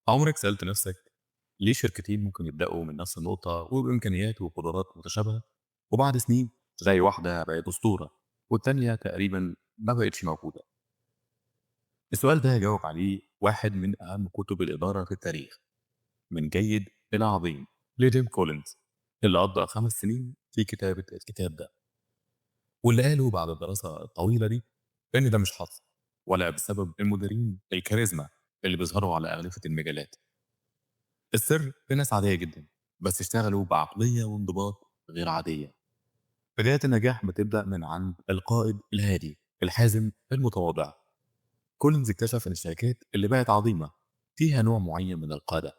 عمرك سألت نفسك ليه شركتين ممكن يبدأوا من نفس النقطة وبإمكانيات وقدرات متشابهة وبعد سنين تلاقي واحدة بقت أسطورة والتانية تقريبا ما بقتش موجودة؟ السؤال ده جاوب عليه واحد من أهم كتب الإدارة في التاريخ، من جيد إلى عظيم، لتيم كولينز، اللي قضى 5 سنين في كتابة الكتاب ده، واللي قاله بعد الدراسة الطويلة دي إن ده مش حظ ولا بسبب المديرين الكاريزما اللي بيظهروا على أغلفة المجالات. السر في ناس عادية جدا بس اشتغلوا بعقلية وانضباط غير عادية. بداية النجاح بتبدأ من عند القائد الهادي الحازم المتواضع. كولينز اكتشف ان الشركات اللي بقت عظيمة فيها نوع معين من القادة،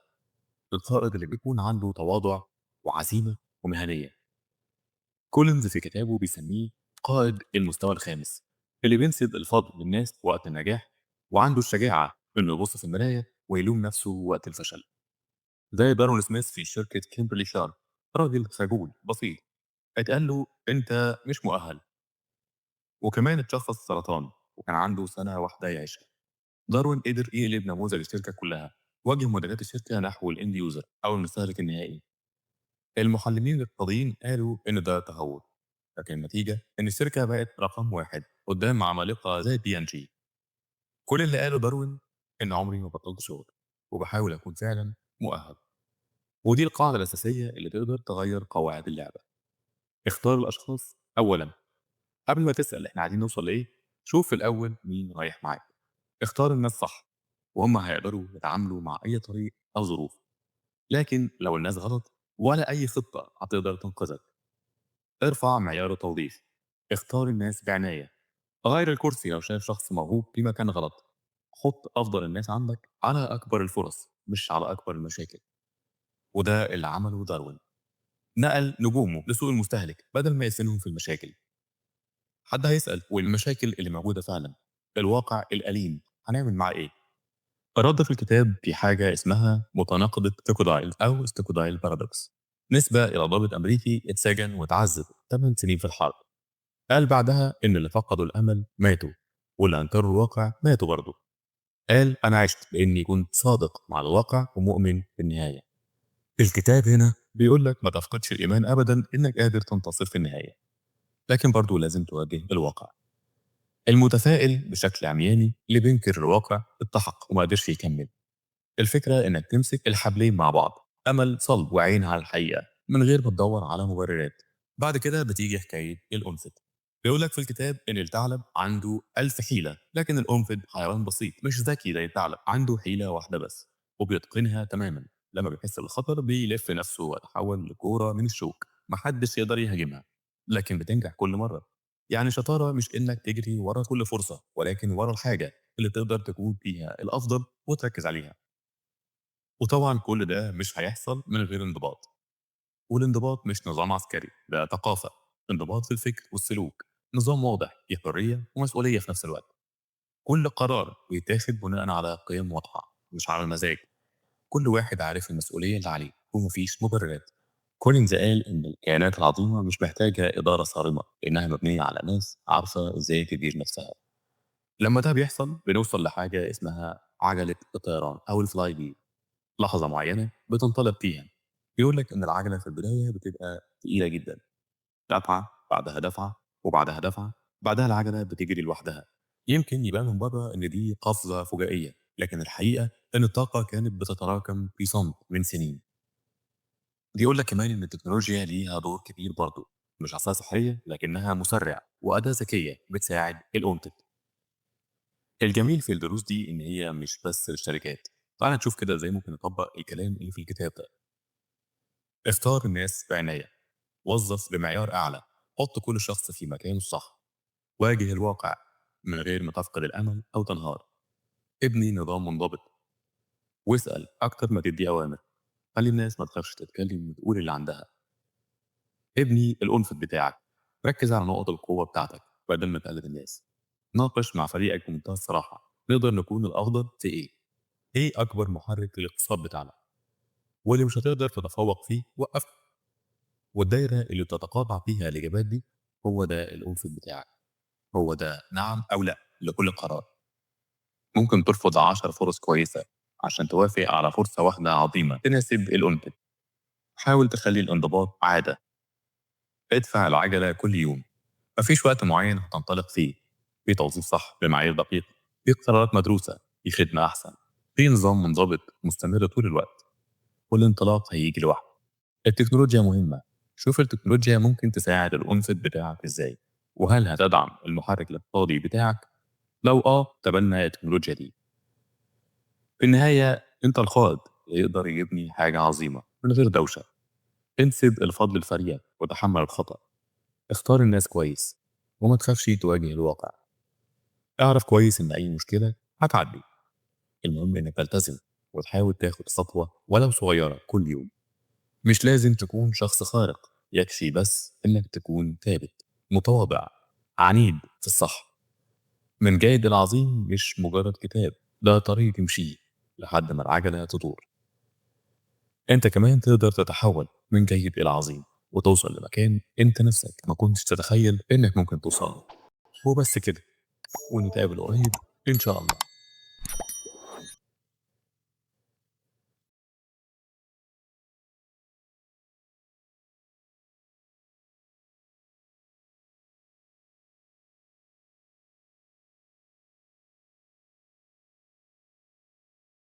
القائد اللي بيكون عنده تواضع وعزيمة ومهنية. كولينز في كتابه بيسميه قائد المستوى الخامس، اللي بينسب الفضل للناس وقت النجاح وعنده الشجاعة انه يبص في المراية ويلوم نفسه وقت الفشل. زي دارون سميث في شركة كيمبرلي شارب، راجل خجول بسيط اتقال له انت مش مؤهل، وكمان اتشخص سرطان وكان عنده سنة واحدة يعيشها. داروين قدر يقلب نموذج الشركة كلها، وجه مديريات الشركة نحو الاند يوزر او المستهلك النهائي. المحللين الاقتصاديين قالوا ان ده تهور، لكن النتيجة ان الشركة بقت رقم واحد قدام عمالقة زي بي ان جي. كل اللي قاله داروين ان عمري ما بطلت شغل وبحاول اكون فعلا مؤهل. ودي القاعدة الأساسية اللي تقدر تغير قواعد اللعبة. اختار الأشخاص أولا. قبل ما تسأل إحنا عايزين نوصل لإيه، شوف في الأول مين رايح معاك. اختار الناس صح وهم هيقدروا يتعاملوا مع أي طريق أو ظروف. لكن لو الناس غلط ولا أي خطة هتقدر تنقذك. ارفع معيار التوظيف. اختار الناس بعناية. غير الكرسي لو شايف شخص موهوب في مكان غلط. حط أفضل الناس عندك على أكبر الفرص مش على أكبر المشاكل. وده اللي عمله داروين، نقل نجومه لسوق المستهلك بدل ما يدفنهم في المشاكل. حد هيسأل والمشاكل اللي موجودة فعلا، الواقع الأليم هنعمل معاه إيه؟ الرد في الكتاب في حاجة اسمها متناقضة ستوكودايل أو ستوكودايل بارادوكس، نسبة إلى ضابط أمريكي اتسجن وتعذب 8 سنين في الحرب. قال بعدها إن اللي فقدوا الأمل ماتوا، واللي أنكروا الواقع ماتوا برضه. قال أنا عشت لأني كنت صادق مع الواقع ومؤمن في النهاية. الكتاب هنا بيقول لك ما تفقدش الإيمان أبدا إنك قادر تنتصر في النهاية، لكن برضه لازم تواجه الواقع. المتفائل بشكل عمياني اللي بينكر الواقع اتضحك وما قدرش يكمل. الفكرة إنك تمسك الحبلين مع بعض، أمل صلب وعين على الحقيقة من غير ما تدور على مبررات. بعد كده بتيجي حكاية الأنفت. بيقولك في الكتاب إن الثعلب عنده 1000 حيلة، لكن الأنفت حيوان بسيط مش ذكي زي الثعلب، عنده حيلة واحدة بس وبيتقنها تماما. لما بيحس بالخطر بيلف نفسه ويتحول لكورة من الشوك محدش يقدر يهاجمها، لكن بتنجح كل مرة. يعني شطارة مش إنك تجري ورا كل فرصة، ولكن ورا الحاجة اللي تقدر تكون فيها الأفضل وتركز عليها. وطبعا كل ده مش هيحصل من غير انضباط، والانضباط مش نظام عسكري، ده ثقافة. انضباط في الفكر والسلوك، نظام واضح فيه حرية ومسؤولية في نفس الوقت. كل قرار بيتاخد بناء على قيم واضحة مش على المزاج. كل واحد عارف المسؤولية اللي عليه ومفيش مبررات. كولينز قال إن الكيانات العظيمة مش محتاجة إدارة صارمة لأنها مبنية على ناس عارفة إزاي تدير نفسها. لما ده بيحصل بنوصل لحاجة اسمها عجلة الطيران أو الفلاي بي. لحظة معينة بتنطلق فيها. بيقول لك إن العجلة في البداية بتبقى تقيلة جدا، دفعة بعدها دفعة وبعدها دفعة، بعدها العجلة بتجري لوحدها. يمكن يبان من بره إن دي قفزة فجائية، لكن الحقيقة إن الطاقة كانت بتتراكم في صمت من سنين. بيقول لك كمان إن التكنولوجيا ليها دور كبير برضه، مش عصاية سحرية لكنها مسرع وأداة ذكية بتساعد الأنتج. الجميل في الدروس دي إن هي مش بس للشركات. تعال نشوف كده إزاي ممكن نطبق الكلام اللي في الكتاب ده. اختار الناس بعناية، وظف بمعيار أعلى، حط كل شخص في مكانه الصح، واجه الواقع من غير ما تفقد الأمل أو تنهار. ابني نظام منضبط واسأل أكتر ما تدي أوامر. خلي الناس ما تخافش تتكلم وتقول اللي عندها. ابني الأنفت بتاعك، ركز على نقط القوة بتاعتك بدل ما تقلد الناس. ناقش مع فريقك بمنتهى الصراحة، نقدر نكون الأفضل في إيه؟ إيه أكبر محرك للاقتصاد بتاعنا؟ واللي مش هتقدر تتفوق فيه وقف. والدايرة اللي بتتقاطع فيها الإجابات دي هو ده الأنفت بتاعك. هو ده نعم أو لأ لكل قرار. ممكن ترفض 10 فرص كويسة عشان توافق على فرصة واحدة عظيمة تناسب الأنفت. حاول تخلي الانضباط عادة. ادفع العجلة كل يوم، مفيش وقت معين هتنطلق فيه. في توظيف صح بمعايير دقيقة، في قرارات مدروسة، في خدمة أحسن، في نظام منضبط مستمر طول الوقت. والانطلاق هيجي لوحده. التكنولوجيا مهمة. شوف التكنولوجيا ممكن تساعد الأنفت بتاعك إزاي، وهل هتدعم المحرك الاقتصادي بتاعك؟ لو تبنى التكنولوجيا دي. في النهاية أنت القائد اللي يقدر يبني حاجة عظيمة من غير دوشة. انسب الفضل الفريق وتحمل الخطأ. اختار الناس كويس، وما تخافش تواجه الواقع. اعرف كويس إن أي مشكلة هتعدي. المهم إنك تلتزم وتحاول تاخد خطوة ولو صغيرة كل يوم. مش لازم تكون شخص خارق، يكفي بس إنك تكون ثابت، متواضع، عنيد في الصح. من جيد العظيم مش مجرد كتاب، ده طريق تمشيه لحد ما العجلة تدور. انت كمان تقدر تتحول من جيد إلى عظيم، وتوصل لمكان انت نفسك ما كنتش تتخيل انك ممكن توصل له. وبس كده، ونتقابل قريب ان شاء الله.